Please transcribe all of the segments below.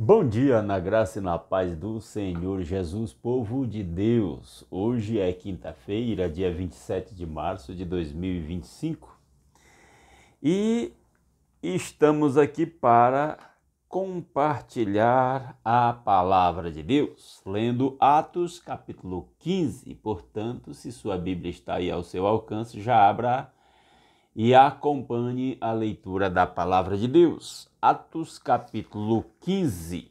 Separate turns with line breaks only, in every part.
Bom dia, na graça e na paz do Senhor Jesus, povo de Deus. Hoje é quinta-feira, dia 27 de março de 2025 e estamos aqui para compartilhar a palavra de Deus, lendo Atos capítulo 15. Portanto, se sua Bíblia está aí ao seu alcance, já abra e acompanhe a leitura da palavra de Deus. Atos capítulo 15.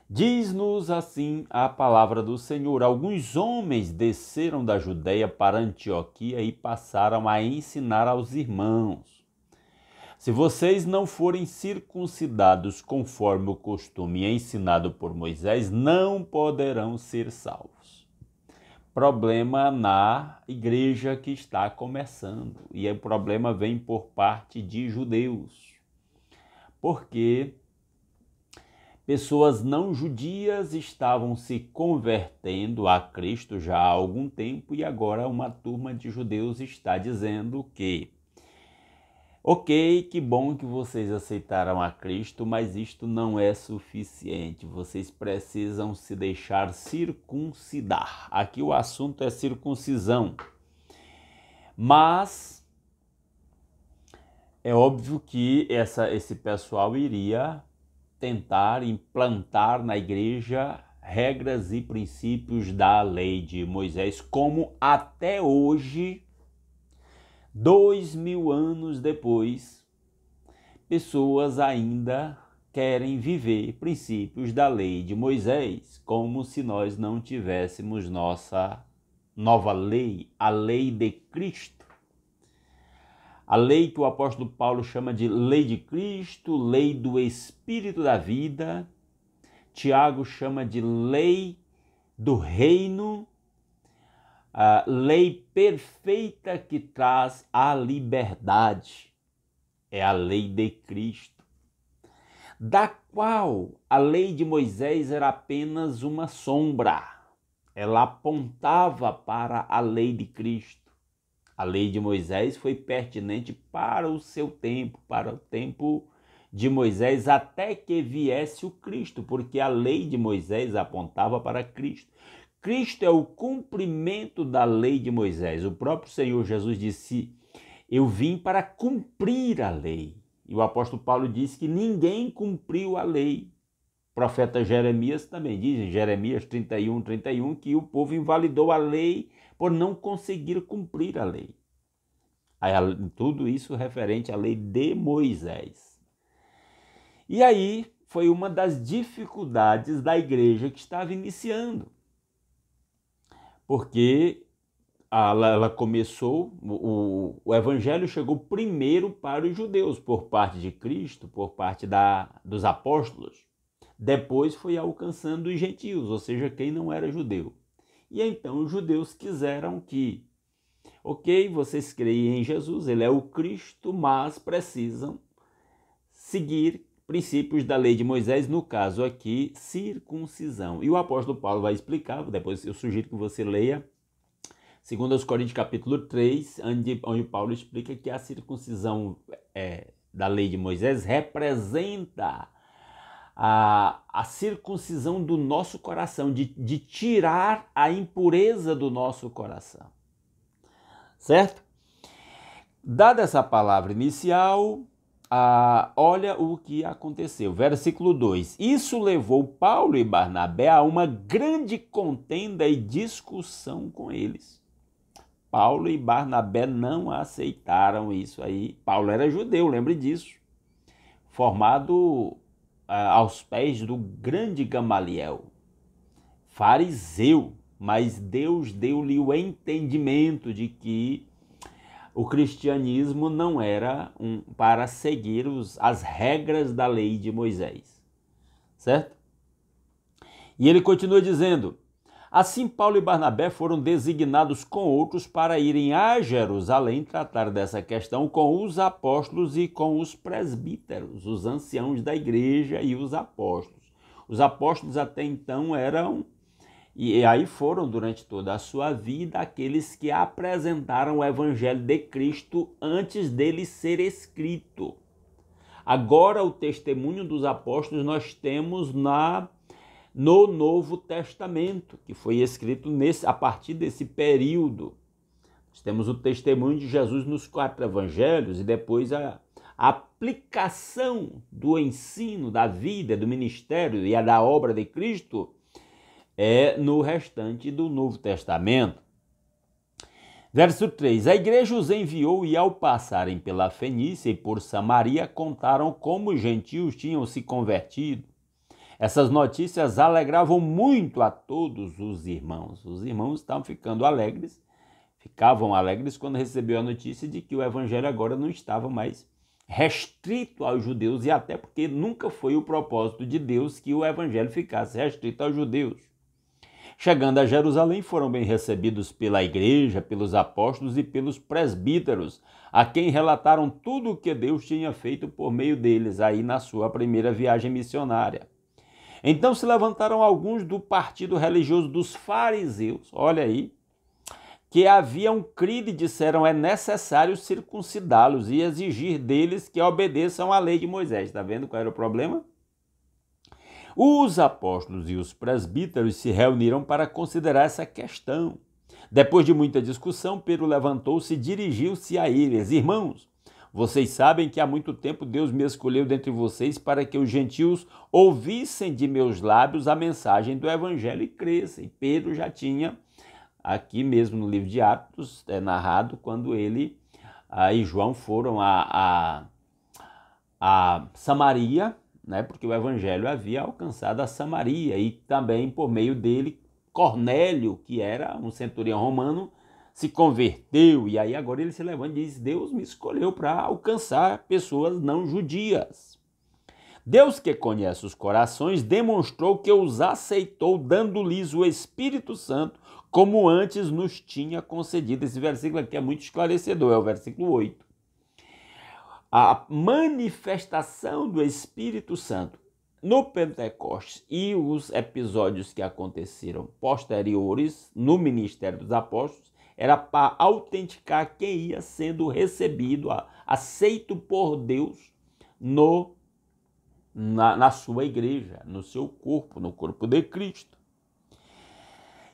Diz-nos assim a palavra do Senhor: alguns homens desceram da Judeia para Antioquia e passaram a ensinar aos irmãos: se vocês não forem circuncidados conforme o costume ensinado por Moisés, não poderão ser salvos. Problema na igreja que está começando, e o problema vem por parte de judeus, porque pessoas não judias estavam se convertendo a Cristo já há algum tempo, e agora uma turma de judeus está dizendo que ok, que bom que vocês aceitaram a Cristo, mas isto não é suficiente. Vocês precisam se deixar circuncidar. Aqui o assunto é circuncisão. Mas é óbvio que esse pessoal iria tentar implantar na igreja regras e princípios da lei de Moisés, como até hoje, 2000 anos depois, pessoas ainda querem viver princípios da lei de Moisés, como se nós não tivéssemos nossa nova lei, a lei de Cristo. A lei que o apóstolo Paulo chama de lei de Cristo, lei do Espírito da vida. Tiago chama de lei do reino, a lei perfeita que traz a liberdade. É a lei de Cristo, da qual a lei de Moisés era apenas uma sombra. Ela apontava para a lei de Cristo. A lei de Moisés foi pertinente para o seu tempo, para o tempo de Moisés, até que viesse o Cristo, porque a lei de Moisés apontava para Cristo. Cristo é o cumprimento da lei de Moisés. O próprio Senhor Jesus disse: eu vim para cumprir a lei. E o apóstolo Paulo disse que ninguém cumpriu a lei. O profeta Jeremias também diz, em Jeremias 31, que o povo invalidou a lei por não conseguir cumprir a lei. Tudo isso referente à lei de Moisés. E aí foi uma das dificuldades da igreja que estava iniciando. Porque ela começou, o evangelho chegou primeiro para os judeus, por parte de Cristo, por parte dos apóstolos. Depois foi alcançando os gentios, ou seja, quem não era judeu. E então os judeus quiseram que, ok, vocês creem em Jesus, ele é o Cristo, mas precisam seguir princípios da lei de Moisés, no caso aqui, circuncisão. E o apóstolo Paulo vai explicar, depois eu sugiro que você leia, 2 Coríntios capítulo 3, onde Paulo explica que a circuncisão da lei de Moisés representa a circuncisão do nosso coração, de tirar a impureza do nosso coração. Certo? Dada essa palavra inicial, olha o que aconteceu. Versículo 2. Isso levou Paulo e Barnabé a uma grande contenda e discussão com eles. Paulo e Barnabé não aceitaram isso aí. Paulo era judeu, lembre disso. Formado aos pés do grande Gamaliel, fariseu, mas Deus deu-lhe o entendimento de que o cristianismo não era para seguir as regras da lei de Moisés, certo? E ele continua dizendo: assim Paulo e Barnabé foram designados com outros para irem a Jerusalém tratar dessa questão com os apóstolos e com os presbíteros, os anciãos da igreja e os apóstolos. Os apóstolos até então eram, e aí foram durante toda a sua vida, aqueles que apresentaram o evangelho de Cristo antes dele ser escrito. Agora, o testemunho dos apóstolos nós temos no Novo Testamento, que foi escrito a partir desse período. Nós temos o testemunho de Jesus nos 4 evangelhos e depois a aplicação do ensino, da vida, do ministério e da obra de Cristo no restante do Novo Testamento. Verso 3, a igreja os enviou e ao passarem pela Fenícia e por Samaria contaram como os gentios tinham se convertido. Essas notícias alegravam muito a todos os irmãos. Os irmãos estavam ficavam alegres quando receberam a notícia de que o evangelho agora não estava mais restrito aos judeus e até porque nunca foi o propósito de Deus que o evangelho ficasse restrito aos judeus. Chegando a Jerusalém, foram bem recebidos pela igreja, pelos apóstolos e pelos presbíteros, a quem relataram tudo o que Deus tinha feito por meio deles, aí na sua primeira viagem missionária. Então se levantaram alguns do partido religioso dos fariseus, olha aí, que haviam crido e disseram, é necessário circuncidá-los e exigir deles que obedeçam à lei de Moisés. Está vendo qual era o problema? Os apóstolos e os presbíteros se reuniram para considerar essa questão. Depois de muita discussão, Pedro levantou-se e dirigiu-se a eles. Irmãos, vocês sabem que há muito tempo Deus me escolheu dentre vocês para que os gentios ouvissem de meus lábios a mensagem do evangelho e crescem. Pedro já tinha, aqui mesmo no livro de Atos, narrado quando ele e João foram a Samaria, porque o evangelho havia alcançado a Samaria e também por meio dele Cornélio, que era um centurião romano, se converteu e aí agora ele se levanta e diz, Deus me escolheu para alcançar pessoas não judias. Deus que conhece os corações demonstrou que os aceitou dando-lhes o Espírito Santo como antes nos tinha concedido. Esse versículo aqui é muito esclarecedor, é o versículo 8. A manifestação do Espírito Santo no Pentecostes e os episódios que aconteceram posteriores no ministério dos apóstolos era para autenticar quem ia sendo recebido, aceito por Deus na sua igreja, no seu corpo, no corpo de Cristo.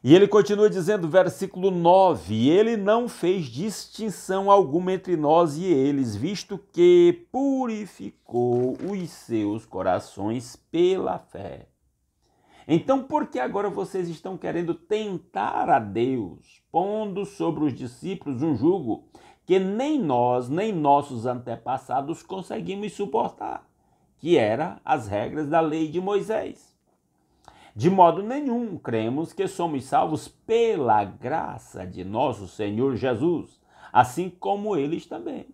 E ele continua dizendo, versículo 9, ele não fez distinção alguma entre nós e eles, visto que purificou os seus corações pela fé. Então, por que agora vocês estão querendo tentar a Deus, pondo sobre os discípulos um jugo que nem nós, nem nossos antepassados conseguimos suportar, que era as regras da lei de Moisés? De modo nenhum cremos que somos salvos pela graça de nosso Senhor Jesus, assim como eles também.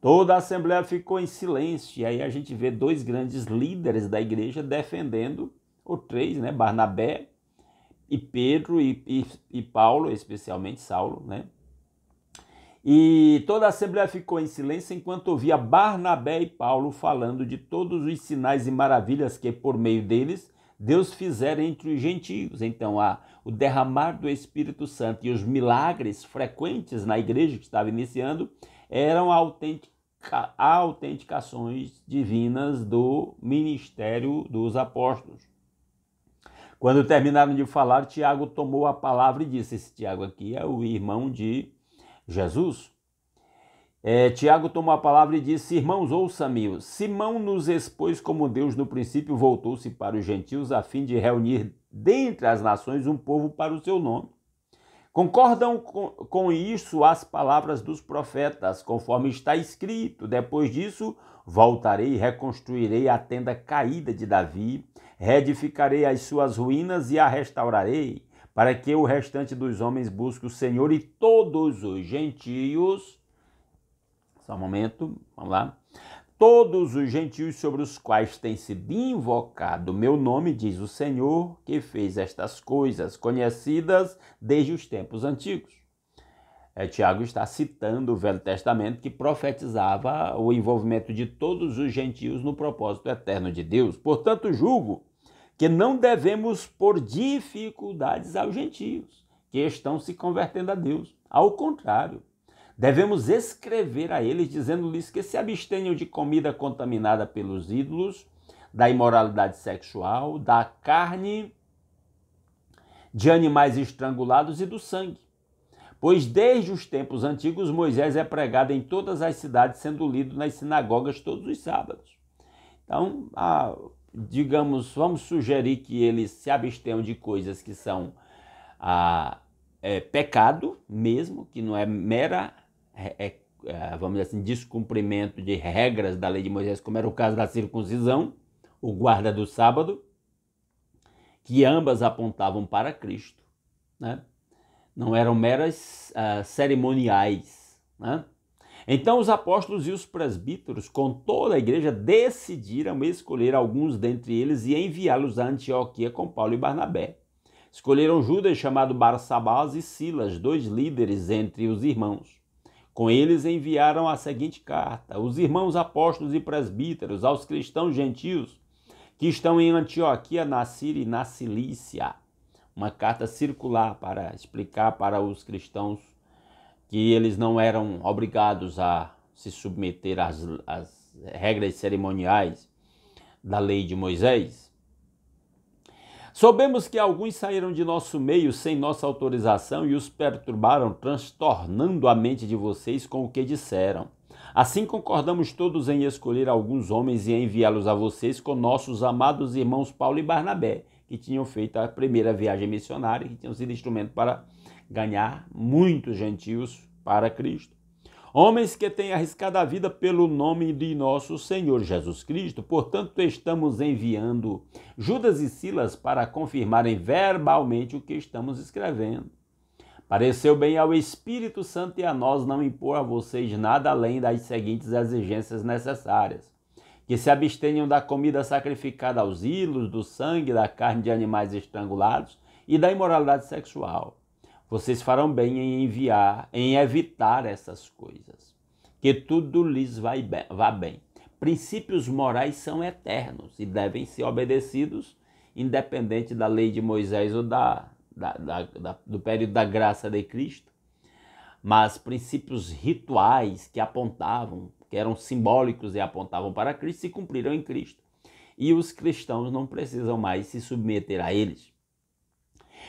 Toda a Assembleia ficou em silêncio, e aí a gente vê dois grandes líderes da igreja defendendo, ou três, Barnabé e Pedro e Paulo, especialmente Saulo, E toda a Assembleia ficou em silêncio enquanto ouvia Barnabé e Paulo falando de todos os sinais e maravilhas que por meio deles Deus fizera entre os gentios. Então, o derramar do Espírito Santo e os milagres frequentes na igreja que estava iniciando eram autenticações divinas do ministério dos apóstolos. Quando terminaram de falar, Tiago tomou a palavra e disse, esse Tiago aqui é o irmão de Jesus. Tiago tomou a palavra e disse, irmãos, ouçam-me, Simão nos expôs como Deus no princípio voltou-se para os gentios a fim de reunir dentre as nações um povo para o seu nome. Concordam com isso as palavras dos profetas, conforme está escrito, depois disso voltarei e reconstruirei a tenda caída de Davi, reedificarei as suas ruínas e a restaurarei, para que o restante dos homens busque o Senhor e todos os gentios... Só um momento, vamos lá. Todos os gentios sobre os quais tem sido invocado o meu nome, diz o Senhor, que fez estas coisas conhecidas desde os tempos antigos. Tiago está citando o Velho Testamento que profetizava o envolvimento de todos os gentios no propósito eterno de Deus. Portanto, julgo que não devemos pôr dificuldades aos gentios que estão se convertendo a Deus. Ao contrário, Devemos escrever a eles, dizendo-lhes que se abstenham de comida contaminada pelos ídolos, da imoralidade sexual, da carne de animais estrangulados e do sangue. Pois desde os tempos antigos Moisés é pregado em todas as cidades, sendo lido nas sinagogas todos os sábados. Então, digamos, vamos sugerir que eles se abstenham de coisas que são pecado mesmo, que não é mera, vamos dizer assim, descumprimento de regras da lei de Moisés, como era o caso da circuncisão, o guarda do sábado, que ambas apontavam para Cristo, né? Não eram meras cerimoniais, né? Então os apóstolos e os presbíteros, com toda a igreja, decidiram escolher alguns dentre eles e enviá-los a Antioquia com Paulo e Barnabé. Escolheram Judas, chamado Barsabás, e Silas, 2 líderes entre os irmãos. Com eles enviaram a seguinte carta: os irmãos apóstolos e presbíteros, aos cristãos gentios que estão em Antioquia, na Síria e na Cilícia. Uma carta circular para explicar para os cristãos que eles não eram obrigados a se submeter às regras cerimoniais da lei de Moisés. Soubemos que alguns saíram de nosso meio sem nossa autorização e os perturbaram, transtornando a mente de vocês com o que disseram. Assim concordamos todos em escolher alguns homens e enviá-los a vocês com nossos amados irmãos Paulo e Barnabé, que tinham feito a primeira viagem missionária e que tinham sido instrumento para ganhar muitos gentios para Cristo. Homens que têm arriscado a vida pelo nome de nosso Senhor Jesus Cristo. Portanto, estamos enviando Judas e Silas para confirmarem verbalmente o que estamos escrevendo. Pareceu bem ao Espírito Santo e a nós não impor a vocês nada além das seguintes exigências necessárias: que se abstenham da comida sacrificada aos ídolos, do sangue, da carne de animais estrangulados e da imoralidade sexual. Vocês farão bem em evitar essas coisas, que tudo lhes vá bem. Princípios morais são eternos e devem ser obedecidos, independente da lei de Moisés ou do período da graça de Cristo. Mas princípios rituais que eram simbólicos e apontavam para Cristo, se cumpriram em Cristo. E os cristãos não precisam mais se submeter a eles.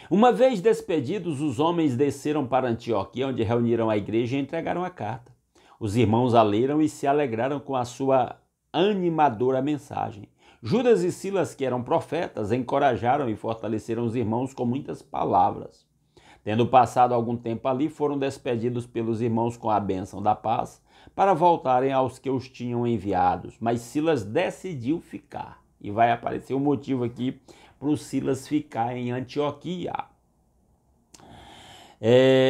Uma vez despedidos, os homens desceram para Antioquia, onde reuniram a igreja e entregaram a carta. Os irmãos a leram e se alegraram com a sua animadora mensagem. Judas e Silas, que eram profetas, encorajaram e fortaleceram os irmãos com muitas palavras. Tendo passado algum tempo ali, foram despedidos pelos irmãos com a bênção da paz, para voltarem aos que os tinham enviados. Mas Silas decidiu ficar. E vai aparecer um motivo aqui para o Silas ficar em Antioquia.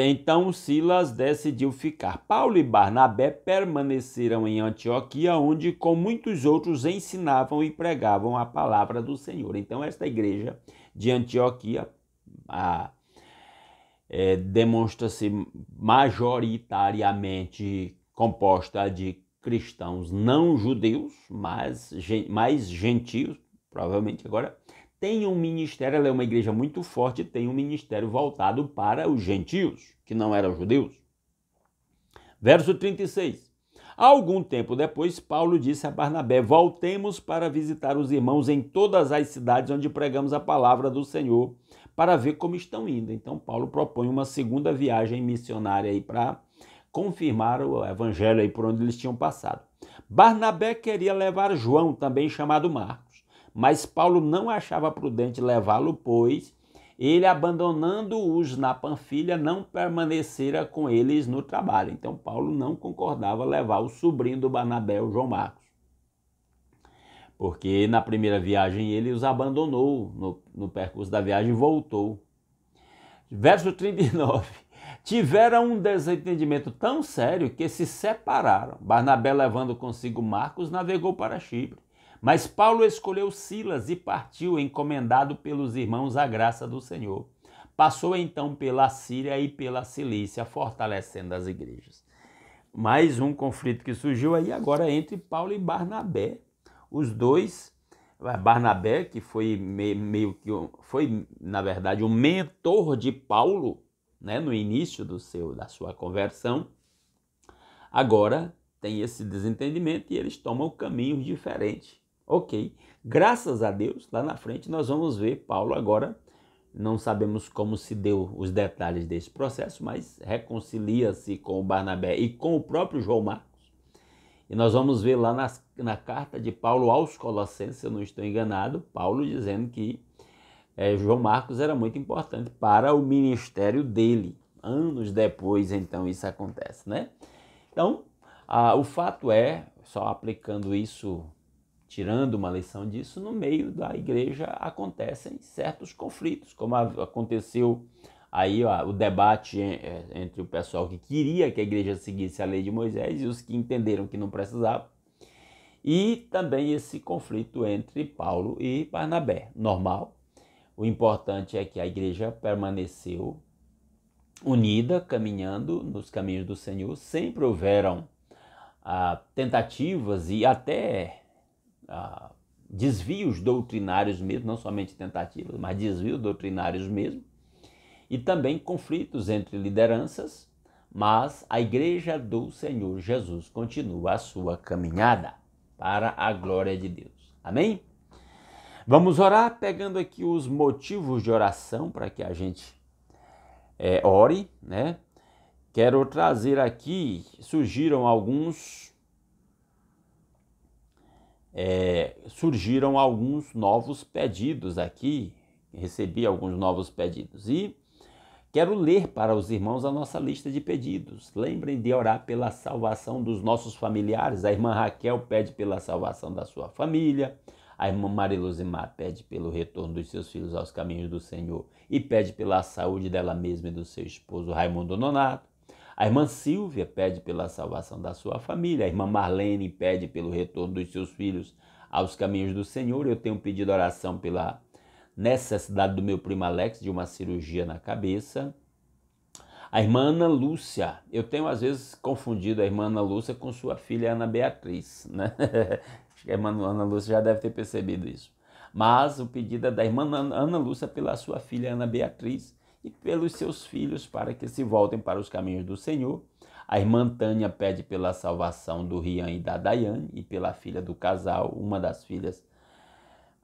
Então Silas decidiu ficar. Paulo e Barnabé permaneceram em Antioquia, onde com muitos outros ensinavam e pregavam a palavra do Senhor. Então esta igreja de Antioquia demonstra-se majoritariamente composta de cristãos não judeus, mas mais gentios, provavelmente agora, tem um ministério, ela é uma igreja muito forte, tem um ministério voltado para os gentios, que não eram judeus. Verso 36. Algum tempo depois, Paulo disse a Barnabé: voltemos para visitar os irmãos em todas as cidades onde pregamos a palavra do Senhor, para ver como estão indo. Então, Paulo propõe uma segunda viagem missionária aí para confirmar o evangelho aí por onde eles tinham passado. Barnabé queria levar João, também chamado Marcos, mas Paulo não achava prudente levá-lo, pois ele, abandonando-os na Panfilha, não permanecera com eles no trabalho. Então Paulo não concordava levar o sobrinho do Barnabé, o João Marcos, porque na primeira viagem ele os abandonou, no percurso da viagem voltou. Verso 39. Tiveram um desentendimento tão sério que se separaram. Barnabé, levando consigo Marcos, navegou para Chipre. Mas Paulo escolheu Silas e partiu, encomendado pelos irmãos à graça do Senhor. Passou então pela Síria e pela Cilícia, fortalecendo as igrejas. Mais um conflito que surgiu aí agora entre Paulo e Barnabé. Os dois, Barnabé, que foi foi na verdade um mentor de Paulo, né, no início da sua conversão, Agora tem esse desentendimento e eles tomam caminhos diferentes. Ok, graças a Deus, lá na frente nós vamos ver Paulo agora, não sabemos como se deu os detalhes desse processo, mas reconcilia-se com o Barnabé e com o próprio João Marcos. E nós vamos ver lá na carta de Paulo aos Colossenses, se eu não estou enganado, Paulo dizendo que João Marcos era muito importante para o ministério dele. Anos depois, então, isso acontece, né? Então, o fato é, só aplicando isso, tirando uma lição disso, no meio da igreja acontecem certos conflitos, como aconteceu aí o debate entre o pessoal que queria que a igreja seguisse a lei de Moisés e os que entenderam que não precisava, e também esse conflito entre Paulo e Barnabé, normal. O importante é que a igreja permaneceu unida, caminhando nos caminhos do Senhor. Sempre houveram tentativas e até desvios doutrinários mesmo, não somente tentativas, mas desvios doutrinários mesmo, e também conflitos entre lideranças, mas a igreja do Senhor Jesus continua a sua caminhada para a glória de Deus. Amém? Vamos orar pegando aqui os motivos de oração para que a gente ore, né? Quero trazer aqui, surgiram alguns novos pedidos aqui, recebi alguns novos pedidos e quero ler para os irmãos a nossa lista de pedidos. Lembrem de orar pela salvação dos nossos familiares. A irmã Raquel pede pela salvação da sua família. A irmã Maria Luzimar pede pelo retorno dos seus filhos aos caminhos do Senhor e pede pela saúde dela mesma e do seu esposo Raimundo Nonato. A irmã Silvia pede pela salvação da sua família. A irmã Marlene pede pelo retorno dos seus filhos aos caminhos do Senhor. Eu tenho pedido oração pela necessidade do meu primo Alex de uma cirurgia na cabeça. A irmã Ana Lúcia, eu tenho às vezes confundido a irmã Ana Lúcia com sua filha Ana Beatriz, né? Acho que a irmã Ana Lúcia já deve ter percebido isso. Mas o pedido é da irmã Ana Lúcia pela sua filha Ana Beatriz e pelos seus filhos para que se voltem para os caminhos do Senhor. A irmã Tânia pede pela salvação do Rian e da Daiane e pela filha do casal, uma das filhas,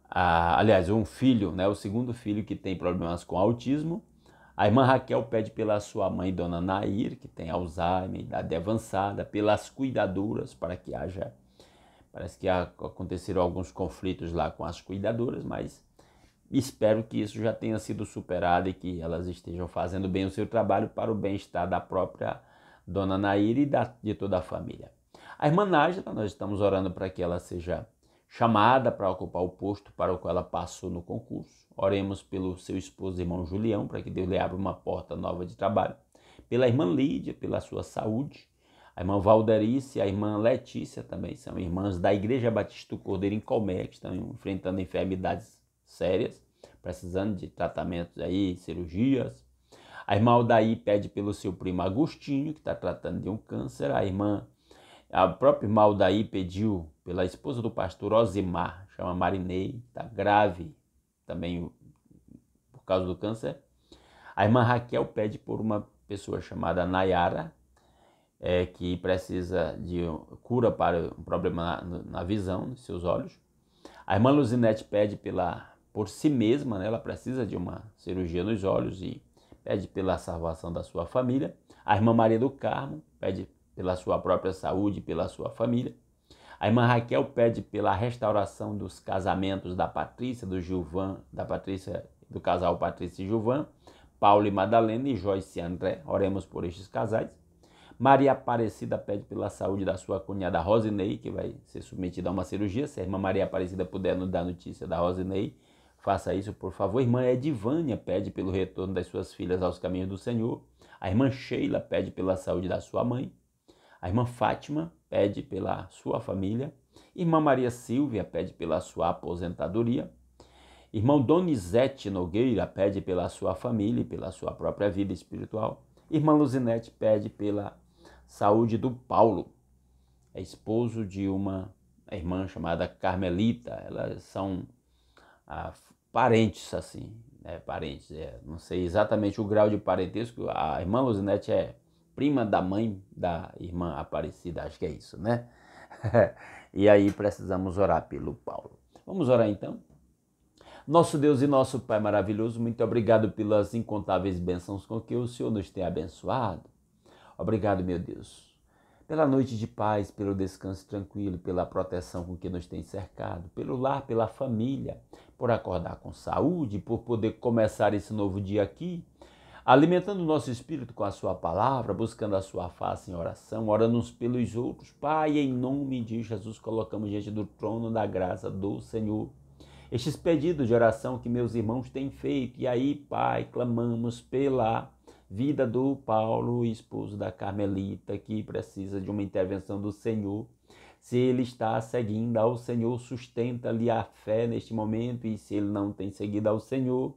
aliás, um filho, né, o segundo filho que tem problemas com autismo. A irmã Raquel pede pela sua mãe, Dona Nair, que tem Alzheimer, idade avançada, pelas cuidadoras, para que haja... Parece que aconteceram alguns conflitos lá com as cuidadoras, mas espero que isso já tenha sido superado e que elas estejam fazendo bem o seu trabalho para o bem-estar da própria Dona Nair e de toda a família. A irmã Nájila, nós estamos orando para que ela seja chamada para ocupar o posto para o qual ela passou no concurso. Oremos pelo seu esposo, irmão Julião, para que Deus lhe abra uma porta nova de trabalho. Pela irmã Lídia, pela sua saúde. A irmã Valderice e a irmã Letícia também são irmãs da Igreja Batista do Cordeiro em Colmeia, que estão enfrentando enfermidades sérias, precisando de tratamentos aí, cirurgias. A irmã Aldaí pede pelo seu primo Agostinho, que está tratando de um câncer. A própria irmã Aldaí pediu pela esposa do pastor Osimar, chama Marinei, está grave também por causa do câncer. A irmã Raquel pede por uma pessoa chamada Nayara, que precisa de cura para um problema na visão, nos seus olhos. A irmã Luzinete pede por si mesma, né? Ela precisa de uma cirurgia nos olhos e pede pela salvação da sua família. A irmã Maria do Carmo pede pela sua própria saúde e pela sua família. A irmã Raquel pede pela restauração dos casamentos da Patrícia, do Gilvan, do casal Patrícia e Gilvan, Paulo e Madalena e Joyce e André. Oremos por estes casais. Maria Aparecida pede pela saúde da sua cunhada Rosinei, que vai ser submetida a uma cirurgia. Se a irmã Maria Aparecida puder nos dar notícia da Rosinei, faça isso, por favor. A irmã Edivânia pede pelo retorno das suas filhas aos caminhos do Senhor. A irmã Sheila pede pela saúde da sua mãe. A irmã Fátima pede pela sua família. Irmã Maria Silvia pede pela sua aposentadoria. Irmão Donizete Nogueira pede pela sua família e pela sua própria vida espiritual. Irmã Luzinete pede pela saúde do Paulo, é esposo de uma irmã chamada Carmelita. Elas são parentes, assim, parentes. Não sei exatamente o grau de parentesco. A irmã Luzinete é prima da mãe da irmã Aparecida, acho que é isso, né? E aí precisamos orar pelo Paulo. Vamos orar então? Nosso Deus e nosso Pai maravilhoso, muito obrigado pelas incontáveis bênçãos com que o Senhor nos tem abençoado. Obrigado, meu Deus, pela noite de paz, pelo descanso tranquilo, pela proteção com que nos tem cercado, pelo lar, pela família, por acordar com saúde, por poder começar esse novo dia aqui, alimentando o nosso espírito com a sua palavra, buscando a sua face em oração, orando uns pelos outros. Pai, em nome de Jesus, colocamos diante do trono da graça do Senhor estes pedidos de oração que meus irmãos têm feito. E aí, Pai, clamamos pela vida do Paulo, esposo da Carmelita, que precisa de uma intervenção do Senhor. Se ele está seguindo ao Senhor, sustenta-lhe a fé neste momento, e se ele não tem seguido ao Senhor,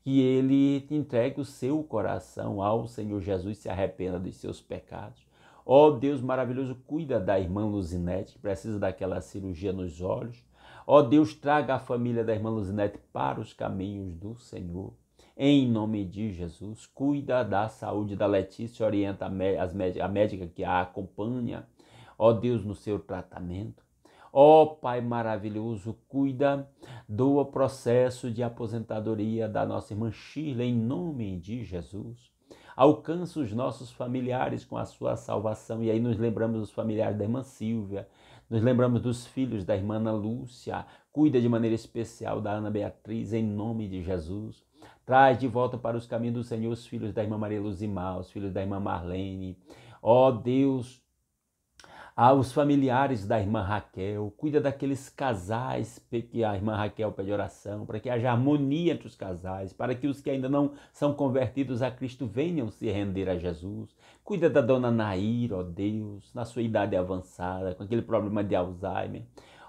que ele entregue o seu coração ao Senhor Jesus, se arrependa dos seus pecados. Ó Deus maravilhoso, cuida da irmã Luzinete, que precisa daquela cirurgia nos olhos. Ó Deus, traga a família da irmã Luzinete para os caminhos do Senhor. Em nome de Jesus, cuida da saúde da Letícia, orienta a médica que a acompanha, ó Deus, no seu tratamento. Ó Pai maravilhoso, cuida do processo de aposentadoria da nossa irmã Shirley, em nome de Jesus. Alcança os nossos familiares com a sua salvação. E aí nos lembramos dos familiares da irmã Silvia, nos lembramos dos filhos da irmã Ana Lúcia. Cuida de maneira especial da Ana Beatriz, em nome de Jesus. Traz de volta para os caminhos do Senhor os filhos da irmã Maria Luzimar, os filhos da irmã Marlene. Ó Deus, aos familiares da irmã Raquel, cuida daqueles casais que a irmã Raquel pede oração, para que haja harmonia entre os casais, para que os que ainda não são convertidos a Cristo venham se render a Jesus. Cuida da dona Nair, ó Deus, na sua idade avançada, com aquele problema de Alzheimer.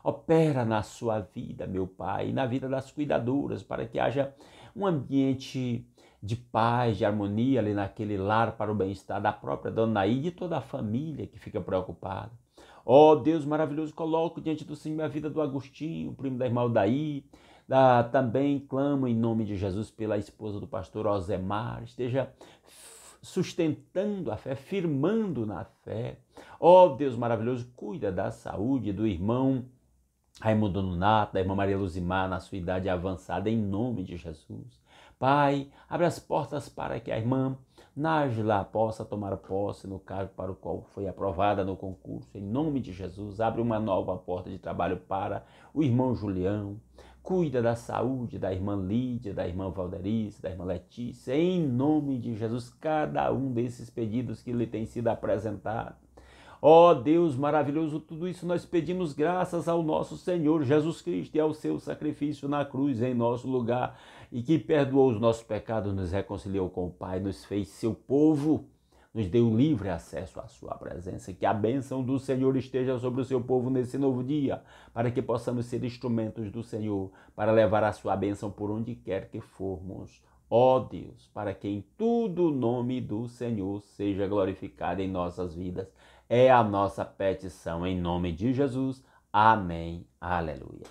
Opera na sua vida, meu Pai, e na vida das cuidadoras, para que haja um ambiente de paz, de harmonia ali naquele lar para o bem-estar da própria dona Nair e de toda a família que fica preocupada. Ó Deus maravilhoso, coloco diante do Senhor a vida do Agostinho, primo da irmã Aldair. Também clamo em nome de Jesus pela esposa do pastor Osemar. Esteja sustentando a fé, firmando na fé. Ó Deus maravilhoso, cuida da saúde do irmão Raimundo Nonato, da irmã Maria Luzimar, na sua idade avançada, em nome de Jesus. Pai, abre as portas para que a irmã Nájila possa tomar posse no cargo para o qual foi aprovada no concurso. Em nome de Jesus, abre uma nova porta de trabalho para o irmão Julião. Cuida da saúde da irmã Lídia, da irmã Valderice, da irmã Letícia. Em nome de Jesus, cada um desses pedidos que lhe tem sido apresentado. Ó Deus maravilhoso, tudo isso nós pedimos graças ao nosso Senhor Jesus Cristo e ao seu sacrifício na cruz em nosso lugar, e que perdoou os nossos pecados, nos reconciliou com o Pai, nos fez seu povo, nos deu livre acesso à sua presença. Que a bênção do Senhor esteja sobre o seu povo nesse novo dia, para que possamos ser instrumentos do Senhor, para levar a sua bênção por onde quer que formos. Ó Deus, para que em tudo o nome do Senhor seja glorificado em nossas vidas. É a nossa petição em nome de Jesus. Amém. Aleluia.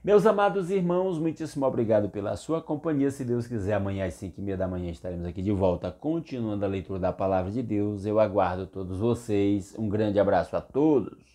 Meus amados irmãos, muitíssimo obrigado pela sua companhia. Se Deus quiser, amanhã às 5h30 da manhã estaremos aqui de volta, continuando a leitura da Palavra de Deus. Eu aguardo todos vocês. Um grande abraço a todos.